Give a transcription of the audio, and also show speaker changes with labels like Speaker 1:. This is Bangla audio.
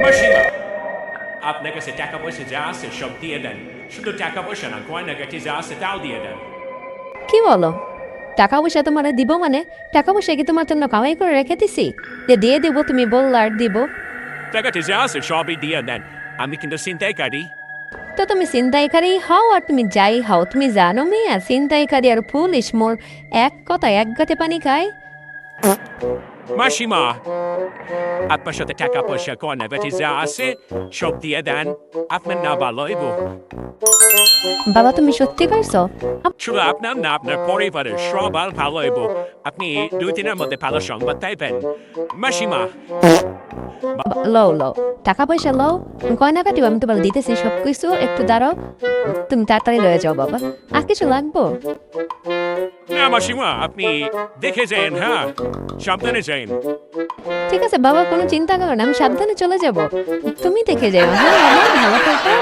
Speaker 1: মাসিমা, আপনার কাছে টাকা পয়সা যা আছে সব দিয়ে দেন। শুধু টাকা পয়সা না, গয়নাগাটি যা আছে তাও দিয়ে দেন।
Speaker 2: কি বলো? টাকা পয়সা তোমার দিব মানে? টাকা পয়সা কি তোমার জন্য কামাই করে রেখে দিছি যে দিয়ে দিব? তুমি বললে আর দিব?
Speaker 1: টাকাটি যা আছে সবই দিয়ে দেন। আমি কিন্তু ছিনতাইকারী।
Speaker 2: তো তুমি ছিনতাইকারী হও আর তুমি যাই হও, তুমি জানো মিয়া ছিনতাইকারী আর পুলিশ মোর এক কথায় এক গাতে পানি খায়।
Speaker 1: মাসিমা, আপনার সাথে টাকা পয়সা গয়নাগাটি যা আছে সব দিয়ে দেন। আপনার না ভালো হইব।
Speaker 2: বাবা তুমি সত্যি কইছো?
Speaker 1: শুধু আপনার না, আপনার পরিবারের সবার ভালো হইব। আপনি 2 দিনের মধ্যে ভালো সংবাদ পাইবেন। মাসিমা,
Speaker 2: লও লও টাকা পয়সা লও, গয়না কাটিও আমি তোমার দিতেছি সব কিছু, একটু দাঁড়াও, তুমি তাড়াতাড়ি লয়ে যাও বাবা। আর কিছু লাগবো?
Speaker 1: না মাসিমা, আপনি দেখে যান, হ্যাঁ, সাবধানে যান।
Speaker 2: ঠিক আছে বাবা, কোনো চিন্তা করো না, আমি সাবধানে চলে যাব। তুমি দেখে যাও, হ্যাঁ বাবা, ভালো থাকো।